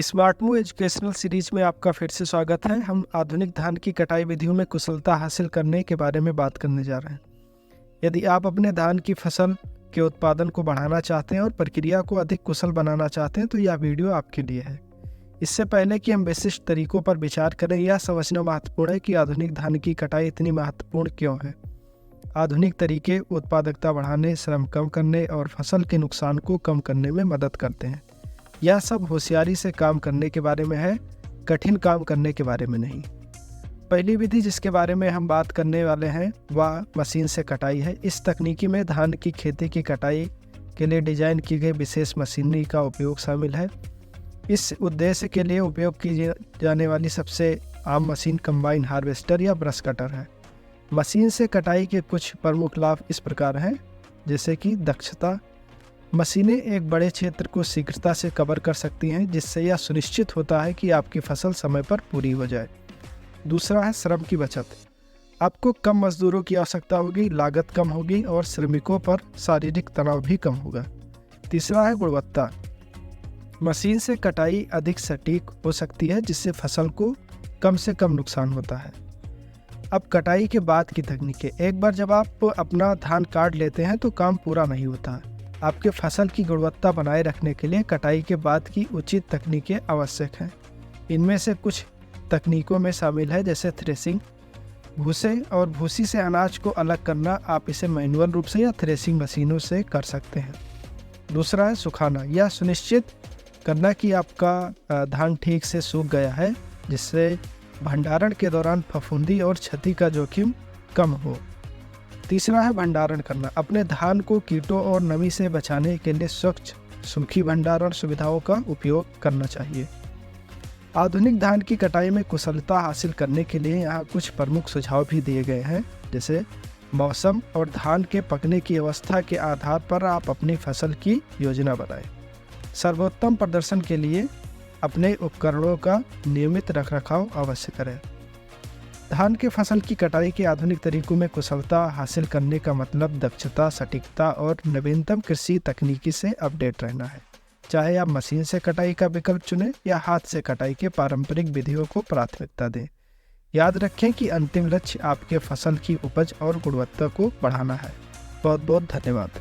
Smart move educational series में आपका फिर से स्वागत है। हम आधुनिक धान की कटाई विधियों में कुशलता हासिल करने के बारे में बात करने जा रहे हैं। यदि आप अपने धान की फसल के उत्पादन को बढ़ाना चाहते हैं और प्रक्रिया को अधिक कुशल बनाना चाहते हैं तो यह वीडियो आपके लिए है। इससे पहले कि हम विशिष्ट तरीकों पर विचार करें, यह समझना महत्वपूर्ण है कि आधुनिक धान की कटाई इतनी महत्वपूर्ण क्यों है। आधुनिक तरीके उत्पादकता बढ़ाने, श्रम कम करने और फसल के नुकसान को कम करने में मदद करते हैं। यह सब होशियारी से काम करने के बारे में है, कठिन काम करने के बारे में नहीं। पहली विधि जिसके बारे में हम बात करने वाले हैं वह मशीन से कटाई है। इस तकनीकी में धान की खेती की कटाई के लिए डिजाइन की गई विशेष मशीनरी का उपयोग शामिल है। इस उद्देश्य के लिए उपयोग की जाने वाली सबसे आम मशीन कंबाइन हार्वेस्टर या ब्रश कटर है। मशीन से कटाई के कुछ प्रमुख लाभ इस प्रकार हैं, जैसे कि दक्षता। मशीनें एक बड़े क्षेत्र को शीघ्रता से कवर कर सकती हैं, जिससे यह सुनिश्चित होता है कि आपकी फसल समय पर पूरी हो जाए। दूसरा है श्रम की बचत। आपको कम मजदूरों की आवश्यकता होगी, लागत कम होगी और श्रमिकों पर शारीरिक तनाव भी कम होगा। तीसरा है गुणवत्ता। मशीन से कटाई अधिक सटीक हो सकती है, जिससे फसल को कम से कम नुकसान होता है। अब कटाई के बाद की तकनीकें। एक बार जब आप अपना धान काट लेते हैं तो काम पूरा नहीं होता। आपके फसल की गुणवत्ता बनाए रखने के लिए कटाई के बाद की उचित तकनीकें आवश्यक हैं। इनमें से कुछ तकनीकों में शामिल है, जैसे थ्रेसिंग। भूसे और भूसी से अनाज को अलग करना आप इसे मैनुअल रूप से या थ्रेसिंग मशीनों से कर सकते हैं। दूसरा है सुखाना। यह सुनिश्चित करना कि आपका धान ठीक से सूख गया है, जिससे भंडारण के दौरान फफूंदी और क्षति का जोखिम कम हो। तीसरा है भंडारण करना। अपने धान को कीटों और नमी से बचाने के लिए स्वच्छ सूखी भंडारण सुविधाओं का उपयोग करना चाहिए। आधुनिक धान की कटाई में कुशलता हासिल करने के लिए यहाँ कुछ प्रमुख सुझाव भी दिए गए हैं, जैसे मौसम और धान के पकने की अवस्था के आधार पर आप अपनी फसल की योजना बनाएं। सर्वोत्तम प्रदर्शन के लिए अपने उपकरणों का नियमित रखरखाव अवश्य करें। धान के फसल की कटाई के आधुनिक तरीकों में कुशलता हासिल करने का मतलब दक्षता, सटीकता और नवीनतम कृषि तकनीकी से अपडेट रहना है। चाहे आप मशीन से कटाई का विकल्प चुनें या हाथ से कटाई के पारंपरिक विधियों को प्राथमिकता दें। याद रखें कि अंतिम लक्ष्य आपके फसल की उपज और गुणवत्ता को बढ़ाना है। बहुत बहुत धन्यवाद।